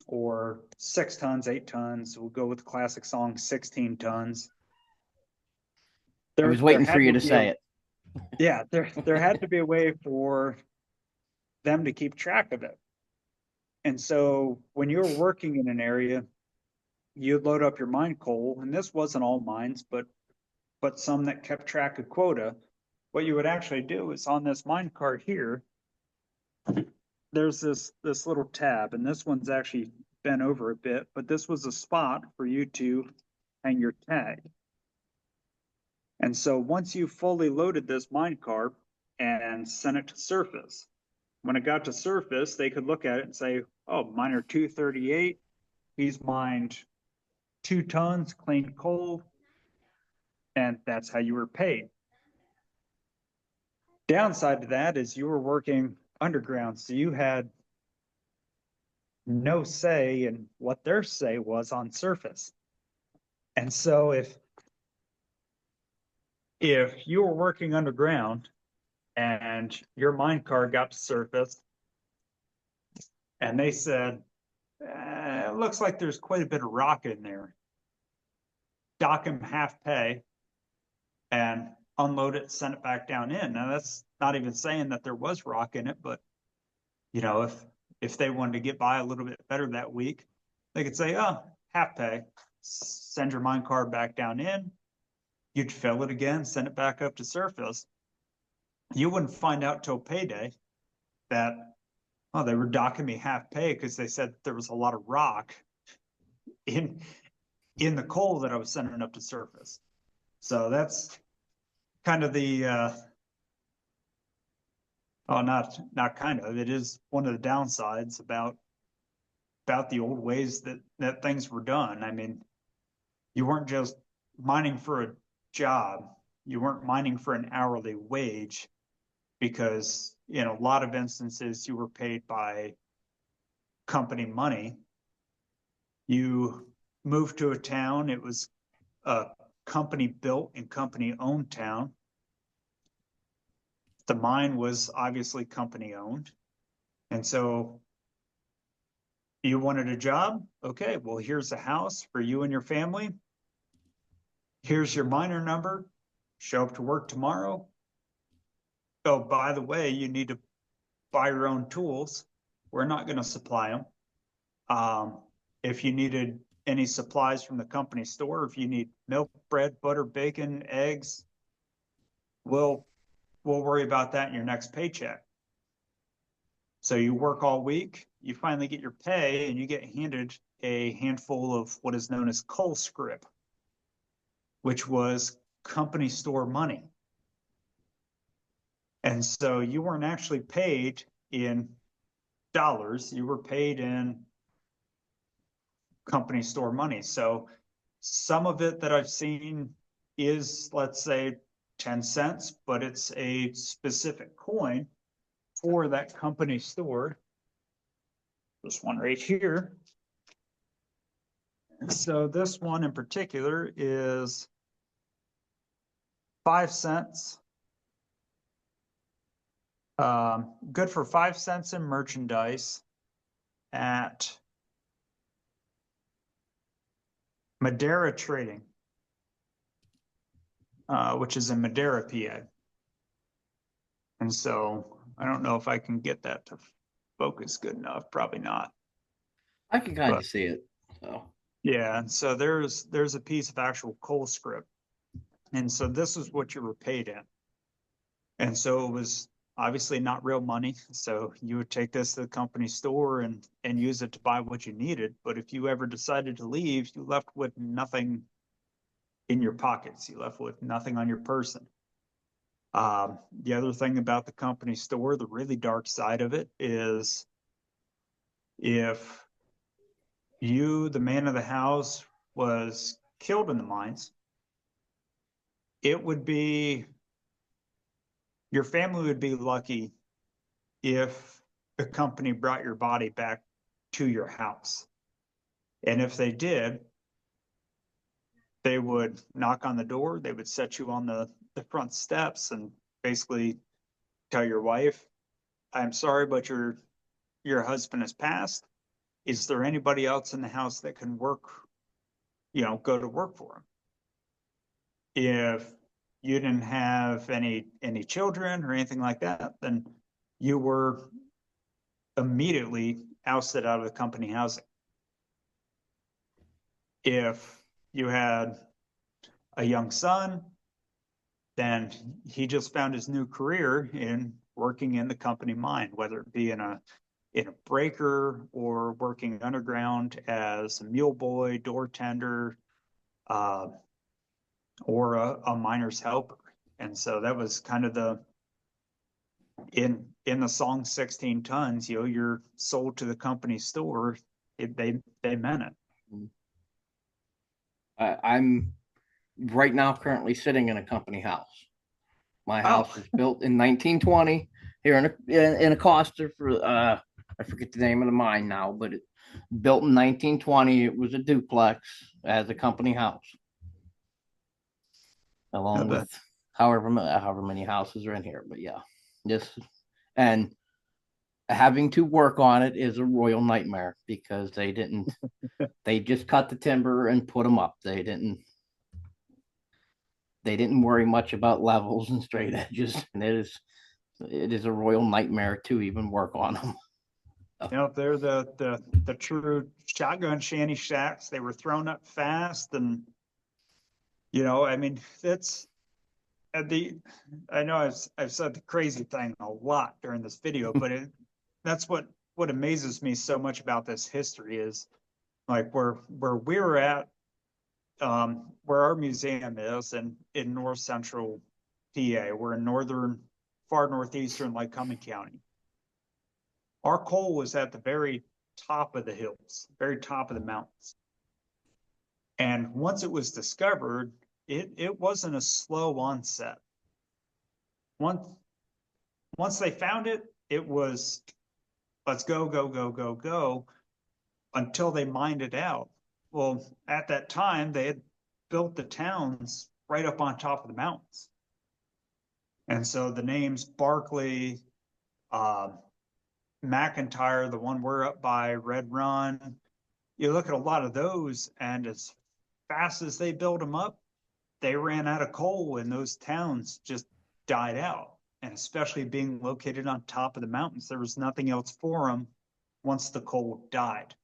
or 6 tons, 8 tons, we'll go with the classic song 16 tons. I was There waiting for had you to to be say it. yeah, there had to be a way for them to keep track of it. And so when you're working in an area, you'd load up your mine coal, and this wasn't all mines, but some that kept track of quota. What you would actually do is on this mine cart here, there's this little tab, and this one's actually bent over a bit, but this was a spot for you to hang your tag. And so once you fully loaded this mine cart and sent it to surface, when it got to surface, they could look at it and say, oh, miner 238, he's mined 2 tons clean coal, and that's how you were paid. Downside to that is you were working underground, so you had no say in what their say was on surface. And so if you were working underground and your mine car got to surface and they said, it looks like there's quite a bit of rock in there, dock him half pay and unload it, send it back down in. Now that's not even saying that there was rock in it, but if they wanted to get by a little bit better that week, they could say, oh, half pay, send your mine car back down in, you'd fill it again, send it back up to surface. You wouldn't find out till payday that, oh, they were docking me half pay because they said there was a lot of rock in the coal that I was sending up to surface. So that's kind of the oh, not kind of, it is one of the downsides about the old ways that things were done. I mean, you weren't just mining for a job, you weren't mining for an hourly wage, because in a lot of instances you were paid by company money. You moved to a town, it was a company built and company owned town. The mine was obviously company owned. And so you wanted a job? Okay, well, here's a house for you and your family. Here's your miner number. Show up to work tomorrow. Oh, by the way, you need to buy your own tools. We're not going to supply them. If you needed any supplies from the company store, if you need milk, bread, butter, bacon, eggs, we'll worry about that in your next paycheck. So you work all week, you finally get your pay, and you get handed a handful of what is known as coal scrip, which was company store money. And so you weren't actually paid in dollars, you were paid in company store money. So some of it that I've seen is, let's say, 10 cents, but it's a specific coin for that company store. This one right here. So this one in particular is 5 cents. Good for 5 cents in merchandise at Madeira Trading, which is in Madeira, PA. And so I don't know if I can get that to focus good enough. Probably not. I can kind But of see it. So yeah, and so there's a piece of actual coal scrip. And so this is what you were paid in. And so it was obviously not real money. So you would take this to the company store and use it to buy what you needed. But if you ever decided to leave, you left with nothing in your pockets. You left with nothing on your person. The other thing about the company store, the really dark side of it, is if you, the man of the house, was killed in the mines, it would be, your family would be lucky if the company brought your body back to your house. And if they did, they would knock on the door, they would set you on the front steps and basically tell your wife, I'm sorry, but your husband has passed. Is there anybody else in the house that can work, go to work for him? If you didn't have any children or anything like that, then you were immediately ousted out of the company housing. If you had a young son, then he just found his new career in working in the company mine, whether it be in a breaker or working underground as a mule boy, door tender, or a miner's helper. And so that was kind of in the song 16 tons, you're sold to the company store. They meant it. I'm right now currently sitting in a company house. My Oh, house was built in 1920 here in a Costa for I forget the name of the mine now, but it built in 1920. It was a duplex as a company house, I along with bet. however many houses are in here. But yeah, just and having to work on it is a royal nightmare because they just cut the timber and put them up. They didn't worry much about levels and straight edges, and it is a royal nightmare to even work on them. They're the true shotgun shanty shacks. They were thrown up fast, and I mean, the I know I've said the crazy thing a lot during this video, but that's what amazes me so much about this history is like where we're at, where our museum is in north central PA. We're in far northeastern Lycoming County. Our coal was at the very top of the hills, very top of the mountains. And once it was discovered, it wasn't a slow onset. Once once they found it, it was let's go, go, go, go, go until they mined it out. Well, at that time, they had built the towns right up on top of the mountains. And so the names Barkley, uh, McIntyre, the one we're up by, Red Run, you look at a lot of those, and as fast as they built them up, they ran out of coal and those towns just died out. And especially being located on top of the mountains, there was nothing else for them once the coal died.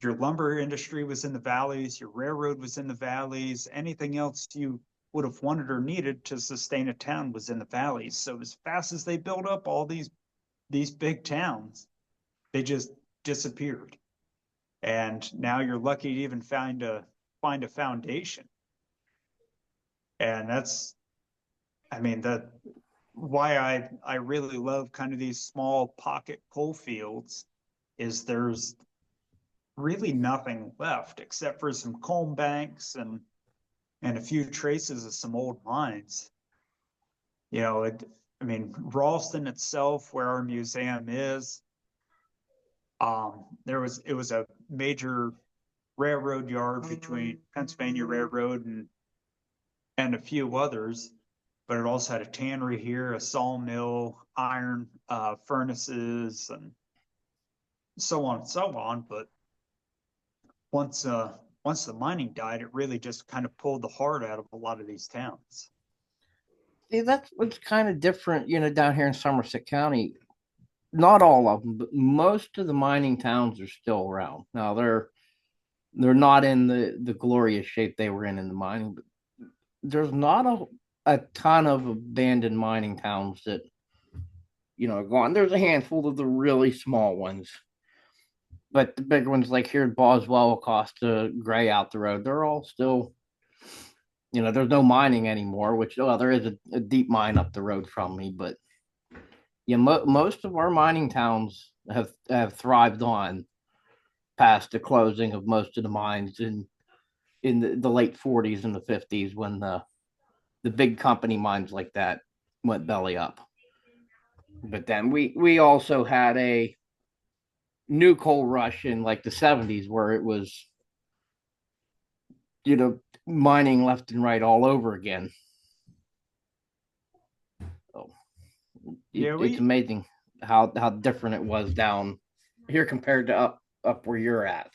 Your lumber industry was in the valleys, your railroad was in the valleys, anything else you would have wanted or needed to sustain a town was in the valleys. So as fast as they built up all these big towns, they just disappeared. And now you're lucky to even find a foundation. And that's, I mean, that why I really love kind of these small pocket coal fields is there's really nothing left except for some coal banks and a few traces of some old mines. You know, I mean, Ralston itself, where our museum is, it was a major railroad yard between Pennsylvania Railroad and a few others, but it also had a tannery here, a sawmill, iron furnaces, and so on and so on. But once the mining died, it really just kind of pulled the heart out of a lot of these towns. See, that's what's kind of different, down here in Somerset County. Not all of them, but most of the mining towns are still around. Now they're not in the glorious shape they were in the mining, but there's not a ton of abandoned mining towns that are gone. There's a handful of the really small ones, but the big ones like here at Boswell, Acosta, Gray out the road, they're all still. There's no mining anymore. Which there is a deep mine up the road from me, but yeah, most of our mining towns have thrived on past the closing of most of the mines in the late 40s and the 50s when the big company mines like that went belly up. But then we also had a new coal rush in like the 70s where it was mining left and right all over again. So it's amazing how different it was down here compared to up where you're at.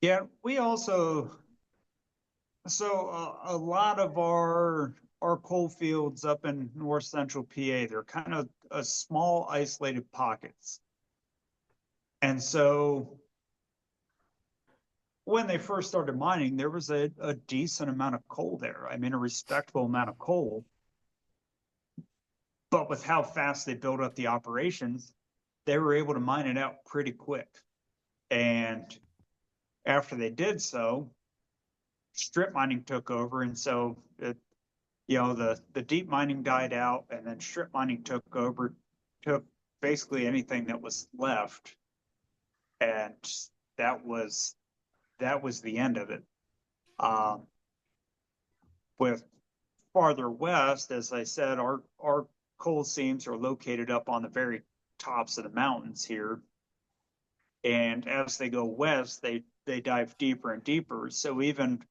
Yeah, we also a lot of our coal fields up in north central PA, they're kind of a small isolated pockets. And so when they first started mining, there was a decent amount of coal there. I mean, a respectable amount of coal. But with how fast they built up the operations, they were able to mine it out pretty quick. And after they did so, strip mining took over. And so, the deep mining died out and then strip mining took over, took basically anything that was left. And that was the end of it. With farther west, as I said, our coal seams are located up on the very tops of the mountains here. And as they go west, they dive deeper and deeper. So even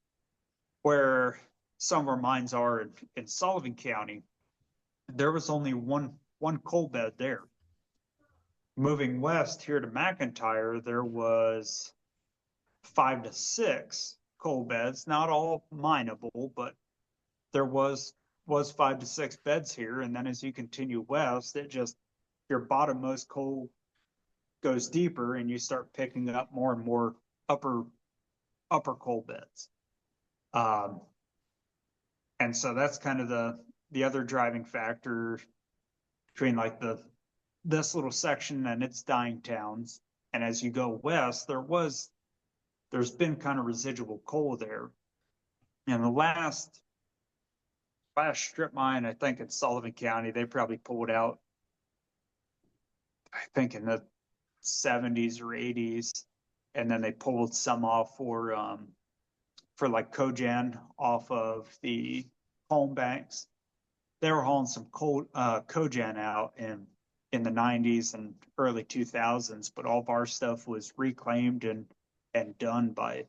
where some of our mines are in Sullivan County, there was only one coal bed there. Moving west here to McIntyre, there was 5 to 6 coal beds, not all mineable, but there was 5 to 6 beds here. And then as you continue west, your bottommost coal goes deeper and you start picking up more and more upper coal beds. And so that's kind of the other driving factor between like this little section and its dying towns. And as you go west, there's been kind of residual coal there. And the last strip mine, I think in Sullivan County, they probably pulled out, I think in the 70s or 80s, and then they pulled some off for like cogen off of the home banks. They were hauling some cogen out in the 90s and early 2000s, but all of our stuff was reclaimed and done by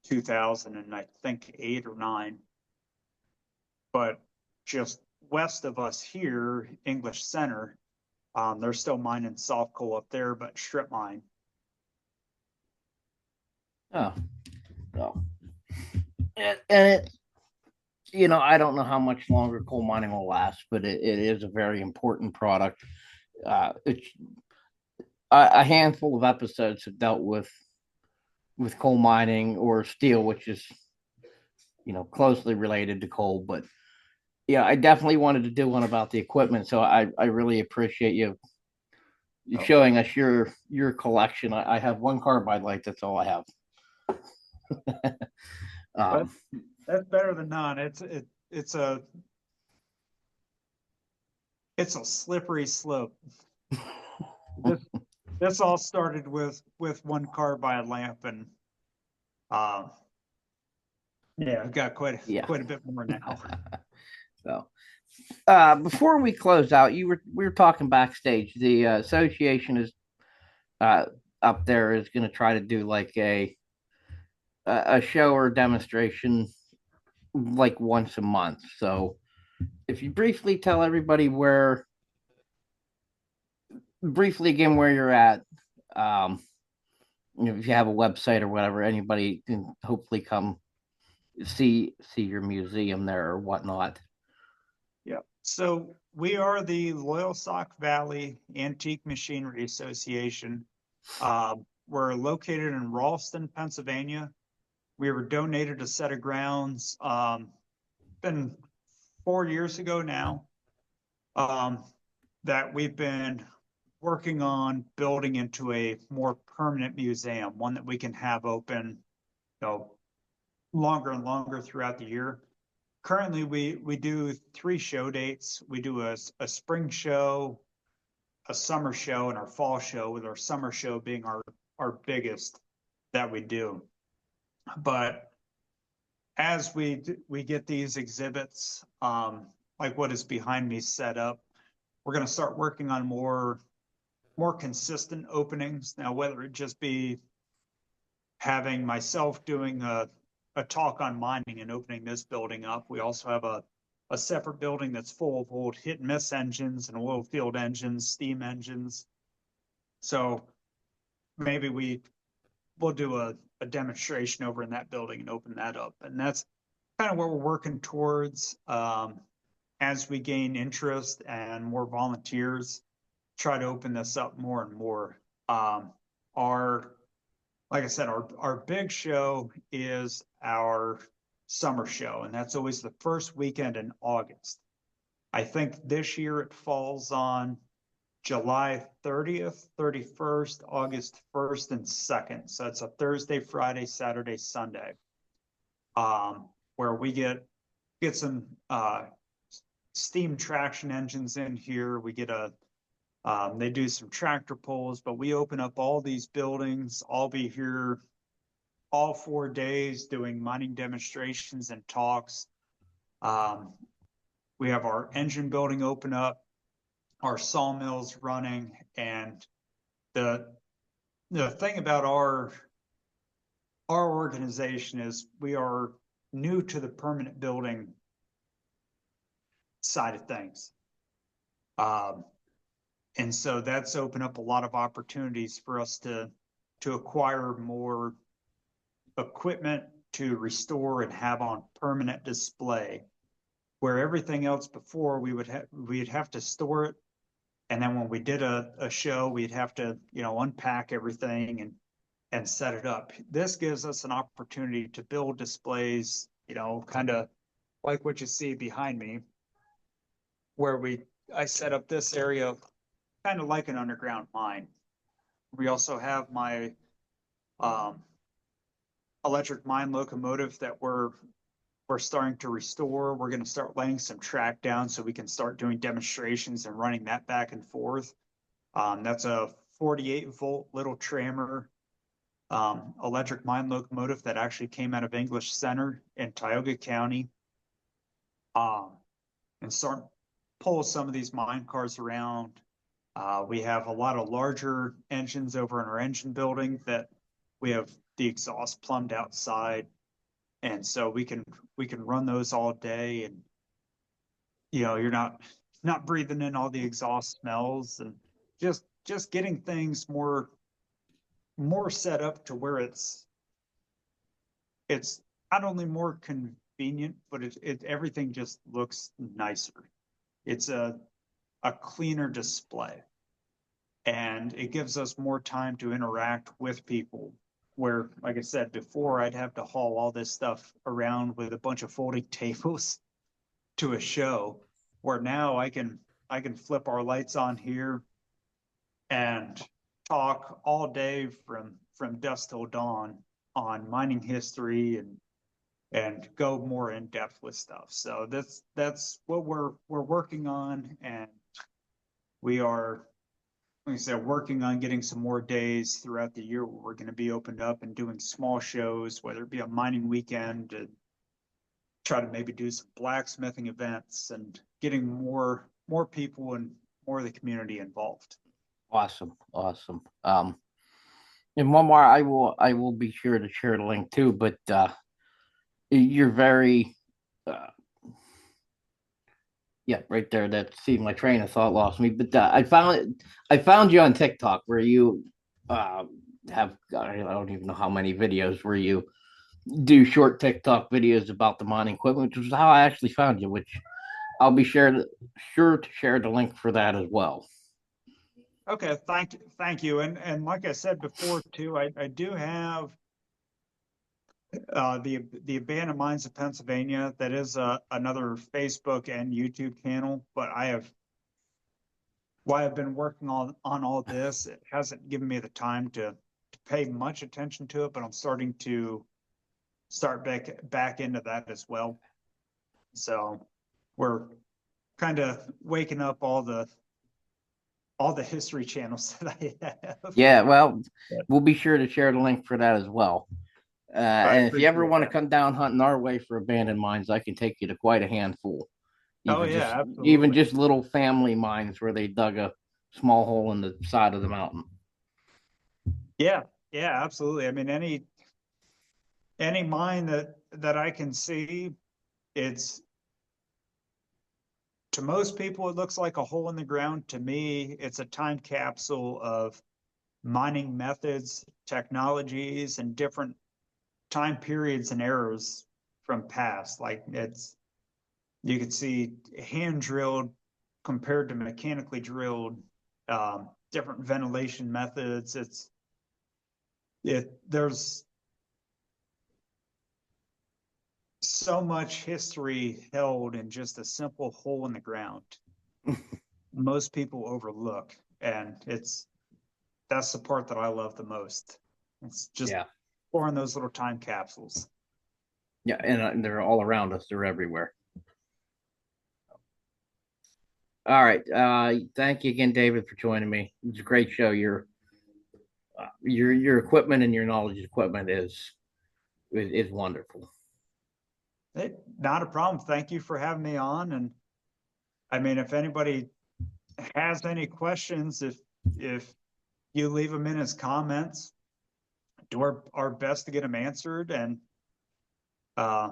2000 and I think 8 or 9. But just west of us here, English Center, they're still mining soft coal up there, but strip mine. Oh, no. And I don't know how much longer coal mining will last, but it is a very important product. It's a handful of episodes have dealt with coal mining or steel, which is closely related to coal. But yeah, I definitely wanted to do one about the equipment, so I really appreciate you showing us your collection. I have one carbide light. That's all I have. But that's better than none. It's a slippery slope. This this all started with one carbide lamp, and uh, yeah, I've got quite a bit more now. So, before we close out, we were talking backstage. The association is uh, up there is going to try to do like a show or demonstration like once a month. So, if you briefly again where you're at, um, if you have a website or whatever, anybody can hopefully come see your museum there or whatnot. Yeah. So we are the Loyalsock Valley Antique Machinery Association. We're located in Ralston, Pennsylvania. We were donated a set of grounds, been 4 years ago now, that we've been working on building into a more permanent museum, one that we can have open, longer and longer throughout the year. Currently, we do 3 show dates. We do a spring show, a summer show, and our fall show, with our summer show being our biggest that we do. But as we get these exhibits, like what is behind me set up, we're going to start working on more consistent openings. Now, whether it just be having myself doing a talk on mining and opening this building up. We also have a separate building that's full of old hit and miss engines and oil field engines, steam engines. So maybe we'll do a demonstration over in that building and open that up. And that's kind of what we're working towards, as we gain interest and more volunteers, try to open this up more and more. Like I said, our big show is our summer show, and that's always the first weekend in August. I think this year it falls on July 30th, 31st, August 1st, and 2nd. So it's a Thursday, Friday, Saturday, Sunday, where we get some steam traction engines in here. We get they do some tractor pulls, but we open up all these buildings. I'll be here all 4 days doing mining demonstrations and talks. We have our engine building open up, our sawmills running, and the thing about our organization is we are new to the permanent building side of things. And so that's opened up a lot of opportunities for us to acquire more equipment to restore and have on permanent display, where everything else before we'd have to store it. And then when we did a show, we'd have to, unpack everything and set it up. This gives us an opportunity to build displays, kind of like what you see behind me, where I set up this area kind of like an underground mine. We also have my um, electric mine locomotive that we're starting to restore. We're going to start laying some track down so we can start doing demonstrations and running that back and forth. That's a 48-volt little trammer electric mine locomotive that actually came out of English Center in Tioga County. Um, and start pull some of these mine cars around. We have a lot of larger engines over in our engine building that we have the exhaust plumbed outside, and so we can run those all day, and you're not breathing in all the exhaust smells, and just getting things more set up to where it's not only more convenient, but it everything just looks nicer. It's a cleaner display, and it gives us more time to interact with people. Where, like I said before, I'd have to haul all this stuff around with a bunch of folding tables to a show, where now I can flip our lights on here and talk all day from dusk till dawn on mining history and go more in depth with stuff. So that's what we're working on, and we are, like I said, working on getting some more days throughout the year where we're going to be opened up and doing small shows, whether it be a mining weekend, and try to maybe do some blacksmithing events and getting more people and more of the community involved. Awesome, awesome. And one more, I will be sure to share the link too. But you're very, uh, yeah, right there. That see, my train of thought lost me. But I found you on TikTok where you uh, have, I don't even know how many videos where you do short TikTok videos about the mining equipment, which is how I actually found you. Which I'll be sure to share the link for that as well. Okay, thank you. And like I said before too, I do have the Abandoned Mines of Pennsylvania. That is another Facebook and YouTube channel, but I have why I've been working on all this. It hasn't given me the time to pay much attention to it, but I'm starting to start back into that as well. So we're kind of waking up all the history channels that I have. Yeah, well, But we'll be sure to share the link for that as well. I And if you ever appreciate want to that. come down hunting our way for abandoned mines, I can take you to quite a handful. Oh Even just yeah, even absolutely. just little family mines where they dug a small hole in the side of the mountain. Yeah, yeah, absolutely. I mean, any mine that I can see, it's to most people it looks like a hole in the ground. To me, it's a time capsule of mining methods, technologies, and different time periods and eras from past. Like you could see hand drilled compared to mechanically drilled, different ventilation methods. There's so much history held in just a simple hole in the ground. Most people overlook, and that's the part that I love the most. It's just Yeah, pouring those little time capsules. yeah, and they're all around us. They're everywhere. All right. Thank you again, David, for joining me. It's a great show. Your equipment and your knowledge of equipment is wonderful. Not a problem. Thank you for having me on. And I mean, if anybody has any questions, if you leave them in as comments, do our best to get them answered, and uh,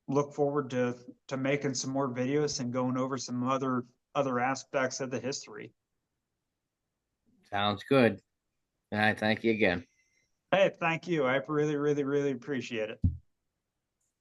look forward to making some more videos and going over some other aspects of the history. Sounds good. And I thank you again. Hey, thank you. I really, really, really appreciate it.